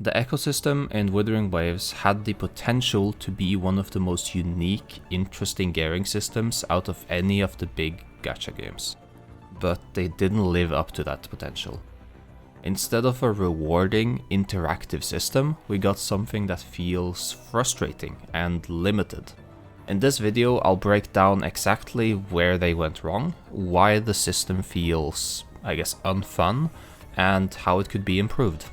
The ecosystem in Wuthering Waves had the potential to be one of the most unique, interesting gearing systems out of any of the big gacha games, but they didn't live up to that potential. Instead of a rewarding, interactive system, we got something that feels frustrating and limited. In this video, I'll break down exactly where they went wrong, why the system feels, unfun, and how it could be improved.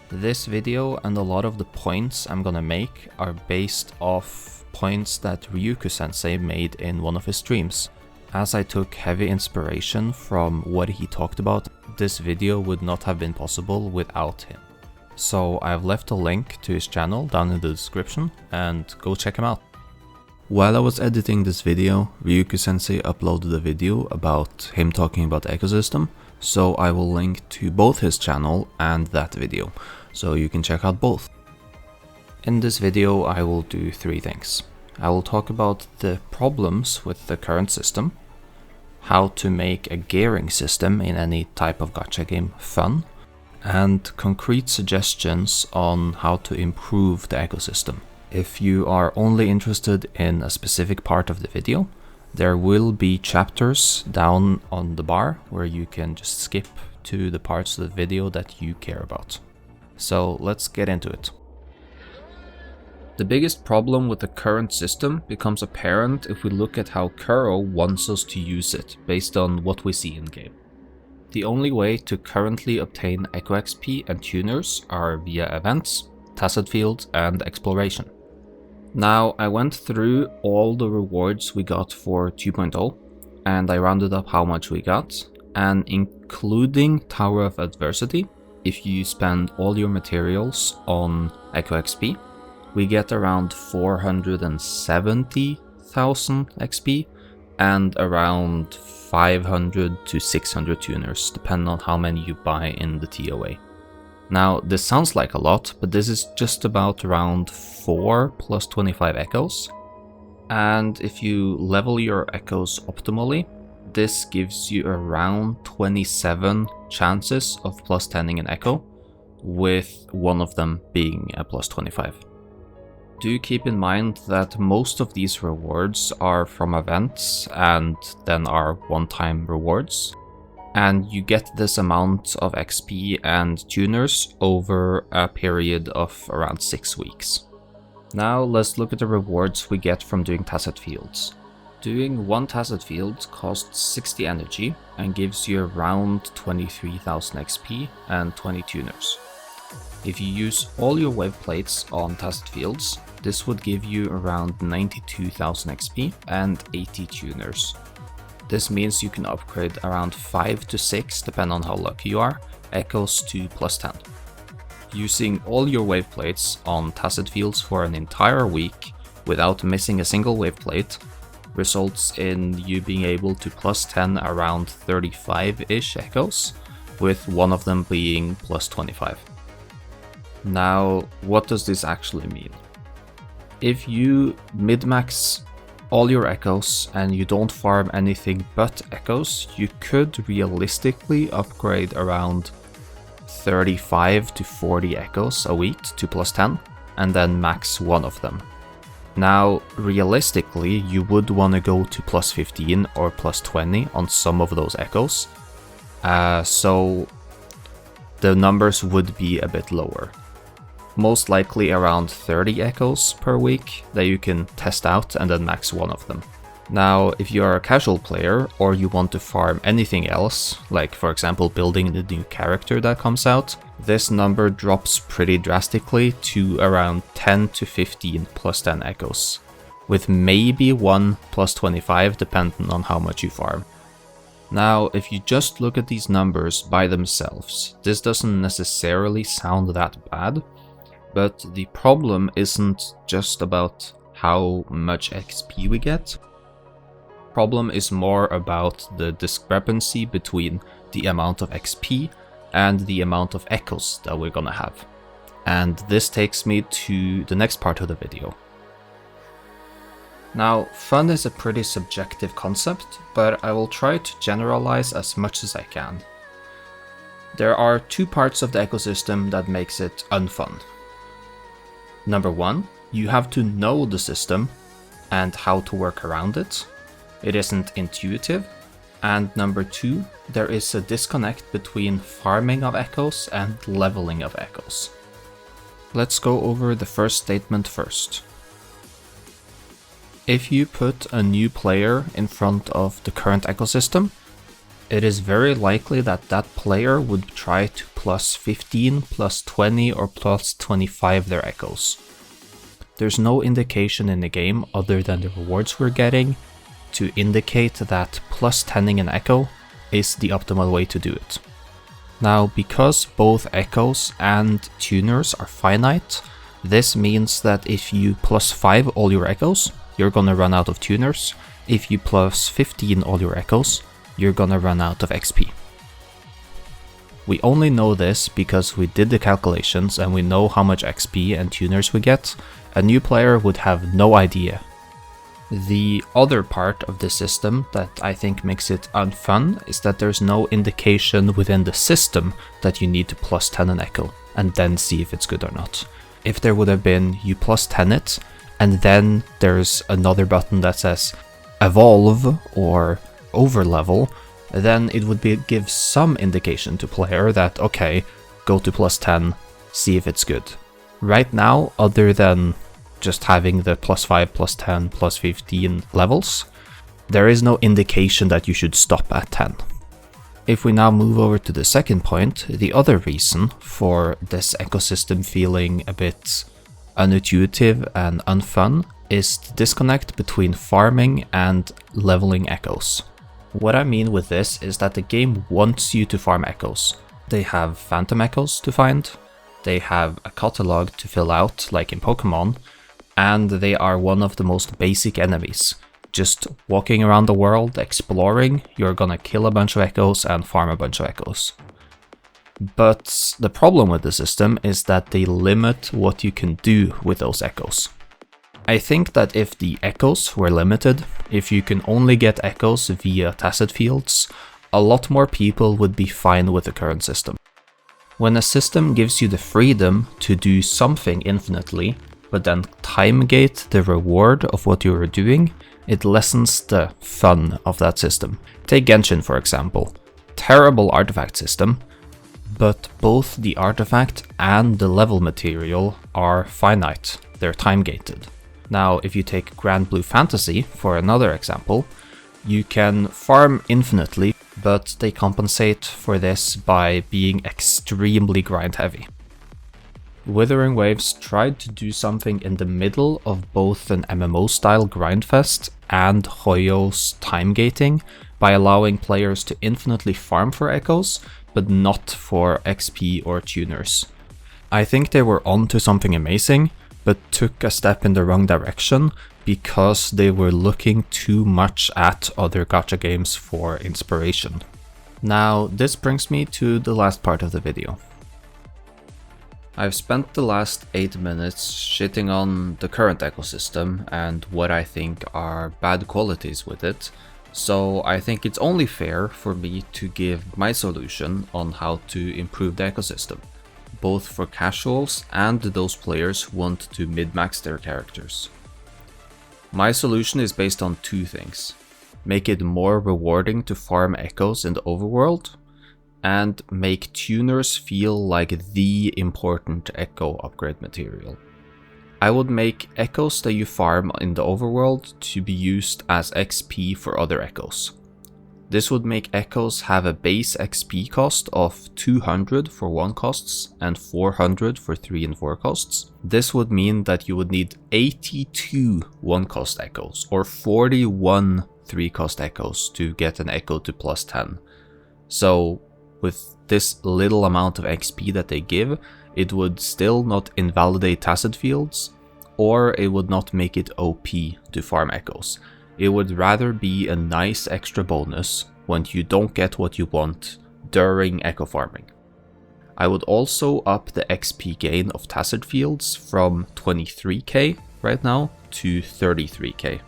This video and a lot of the points I'm gonna make are based off points that Ryuku-sensei made in one of his streams. As I took heavy inspiration from what he talked about, this video would not have been possible without him. So I've left a link to his channel down in the description, and go check him out. While I was editing this video, Ryuku-sensei uploaded a video about him talking about the ecosystem, so I will link to both his channel and that video, so you can check out both. In this video I will do three things. I will talk about the problems with the current system, how to make a gearing system in any type of gacha game fun, and concrete suggestions on how to improve the ecosystem. If you are only interested in a specific part of the video, there will be chapters down on the bar where you can just skip to the parts of the video that you care about. So let's get into it. The biggest problem with the current system becomes apparent if we look at how Kuro wants us to use it based on what we see in game. The only way to currently obtain Echo XP and tuners are via events, tacit fields, and exploration. Now, I went through all the rewards we got for 2.0, and I rounded up how much we got, and including Tower of Adversity, if you spend all your materials on Echo XP, we get around 470,000 XP and around 500 to 600 tuners, depending on how many you buy in the TOA. Now, this sounds like a lot, but this is just about around 4 plus 25 echoes. And if you level your echoes optimally, this gives you around 27 chances of plus 10ing an echo, with one of them being a plus 25. Do keep in mind that most of these rewards are from events and then are one-time rewards. And you get this amount of XP and tuners over a period of around 6 weeks. Now let's look at the rewards we get from doing tacit fields. Doing one tacit field costs 60 energy and gives you around 23,000 XP and 20 tuners. If you use all your wave plates on tacit fields, this would give you around 92,000 XP and 80 tuners. This means you can upgrade around 5 to 6, depending on how lucky you are, echoes to plus 10. Using all your wave plates on tacit fields for an entire week without missing a single wave plate results in you being able to plus 10 around 35-ish echoes, with one of them being plus 25. Now, what does this actually mean? If you min-max all your echoes and you don't farm anything but echoes, you could realistically upgrade around 35 to 40 echoes a week to plus 10 and then max one of them. Now, realistically, you would want to go to plus 15 or plus 20 on some of those echoes, so the numbers would be a bit lower. Most likely around 30 echoes per week that you can test out and then max one of them. Now, if you are a casual player or you want to farm anything else, like for example building the new character that comes out, this number drops pretty drastically to around 10 to 15 plus 10 echoes, with maybe one plus 25 depending on how much you farm. Now, if you just look at these numbers by themselves, this doesn't necessarily sound that bad, but the problem isn't just about how much XP we get. The problem is more about the discrepancy between the amount of XP and the amount of echoes that we're gonna have. And this takes me to the next part of the video. Now, fun is a pretty subjective concept, but I will try to generalize as much as I can. There are two parts of the ecosystem that makes it unfun. Number one, you have to know the system and how to work around it. It isn't intuitive. And number two, there is a disconnect between farming of echoes and leveling of echoes. Let's go over the first statement first. If you put a new player in front of the current ecosystem, it is very likely that that player would try to plus 15, plus 20, or plus 25 their echoes. There's no indication in the game other than the rewards we're getting to indicate that plus 10ing an echo is the optimal way to do it. Now, because both echoes and tuners are finite, this means that if you plus 5 all your echoes, you're gonna run out of tuners. If you plus 15 all your echoes, you're gonna run out of XP. We only know this because we did the calculations and we know how much XP and tuners we get. A new player would have no idea. The other part of the system that I think makes it unfun is that there's no indication within the system that you need to plus 10 an echo and then see if it's good or not. If there would have been you plus 10 it and then there's another button that says evolve or overlevel, then it would give some indication to player that okay, go to plus 10, see if it's good. Right now, other than just having the plus 5, plus 10, plus 15 levels, there is no indication that you should stop at 10. If we now move over to the second point, the other reason for this ecosystem feeling a bit unintuitive and unfun is the disconnect between farming and leveling echoes. What I mean with this is that the game wants you to farm echoes. They have phantom echoes to find, they have a catalog to fill out like in Pokemon, and they are one of the most basic enemies. Just walking around the world, exploring, you're gonna kill a bunch of echoes and farm a bunch of echoes. But the problem with the system is that they limit what you can do with those echoes. I think that if the echoes were limited, if you can only get echoes via tacit fields, a lot more people would be fine with the current system. When a system gives you the freedom to do something infinitely, but then time gate the reward of what you are doing, it lessens the fun of that system. Take Genshin for example. Terrible artifact system, but both the artifact and the level material are finite, they're time gated. Now if you take Grand Blue Fantasy for another example, you can farm infinitely, but they compensate for this by being extremely grind heavy. Wuthering Waves tried to do something in the middle of both an MMO style grindfest and Hoyo's time gating by allowing players to infinitely farm for echoes, but not for XP or tuners. I think they were onto something amazing, but took a step in the wrong direction because they were looking too much at other gacha games for inspiration. Now, this brings me to the last part of the video. I've spent the last 8 minutes shitting on the current ecosystem and what I think are bad qualities with it, so I think it's only fair for me to give my solution on how to improve the ecosystem, both for casuals and those players who want to min-max their characters. My solution is based on two things: make it more rewarding to farm echoes in the overworld, and make tuners feel like the important echo upgrade material. I would make echoes that you farm in the overworld to be used as XP for other echoes. This would make echoes have a base XP cost of 200 for 1 costs and 400 for 3 and 4 costs. This would mean that you would need 82 1 cost echoes or 41 3 cost echoes to get an echo to plus 10. So with this little amount of XP that they give, it would still not invalidate tacit fields, or it would not make it OP to farm echoes. It would rather be a nice extra bonus when you don't get what you want during echo farming. I would also up the XP gain of tacit fields from 23k right now to 33k.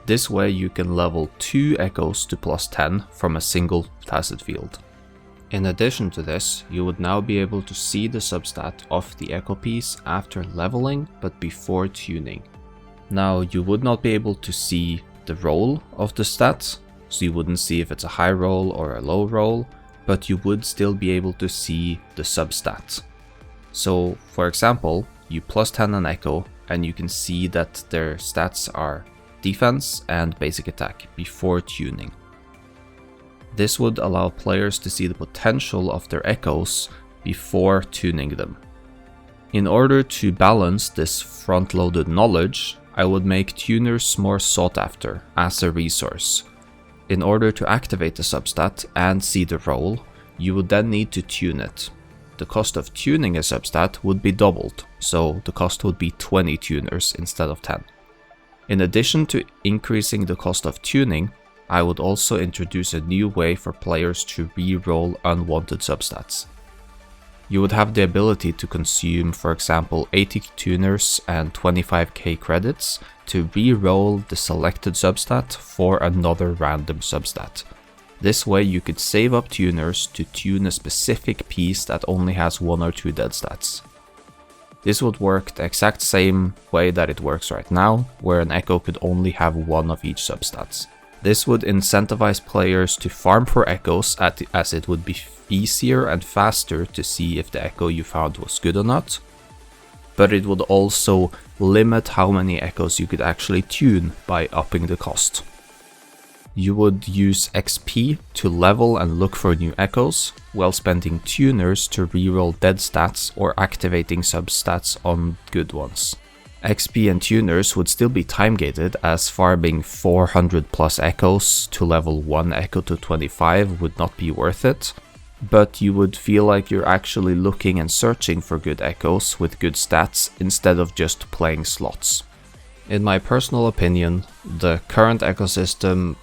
This way you can level 2 echoes to plus 10 from a single tacit field. In addition to this, you would now be able to see the substat of the echo piece after leveling but before tuning. Now, you would not be able to see the roll of the stats, so you wouldn't see if it's a high roll or a low roll, but you would still be able to see the substats. So, for example, you plus 10 an echo and you can see that their stats are defense and basic attack before tuning. This would allow players to see the potential of their echoes before tuning them. In order to balance this front-loaded knowledge, I would make tuners more sought after as a resource. In order to activate the substat and see the roll, you would then need to tune it. The cost of tuning a substat would be doubled, so the cost would be 20 tuners instead of 10. In addition to increasing the cost of tuning, I would also introduce a new way for players to re-roll unwanted substats. You would have the ability to consume, for example, 80 tuners and 25k credits to re-roll the selected substat for another random substat. This way you could save up tuners to tune a specific piece that only has 1 or 2 dead stats. This would work the exact same way that it works right now, where an echo could only have 1 of each substats. This would incentivize players to farm for echoes as it would be easier and faster to see if the echo you found was good or not, but it would also limit how many echoes you could actually tune by upping the cost. You would use XP to level and look for new echoes, while spending tuners to reroll dead stats or activating substats on good ones. XP and tuners would still be time gated, as farming 400 plus echoes to level 1 echo to 25 would not be worth it, but you would feel like you're actually looking and searching for good echoes with good stats instead of just playing slots. In my personal opinion, the current ecosystem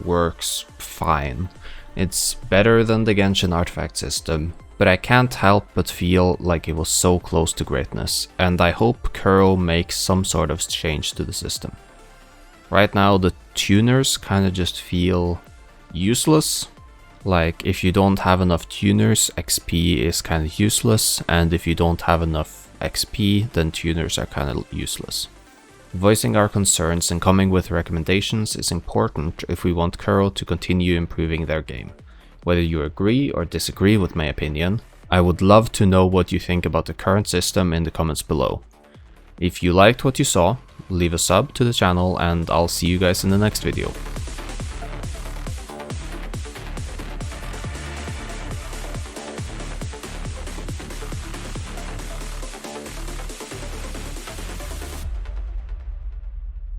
works fine. It's better than the Genshin artifact system, but I can't help but feel like it was so close to greatness, and I hope Kuro makes some sort of change to the system. Right now the tuners kinda just feel useless. Like, if you don't have enough tuners, XP is kinda useless, and if you don't have enough XP, then tuners are kinda useless. Voicing our concerns and coming with recommendations is important if we want Kuro to continue improving their game. Whether you agree or disagree with my opinion, I would love to know what you think about the current system in the comments below. If you liked what you saw, leave a sub to the channel and I'll see you guys in the next video.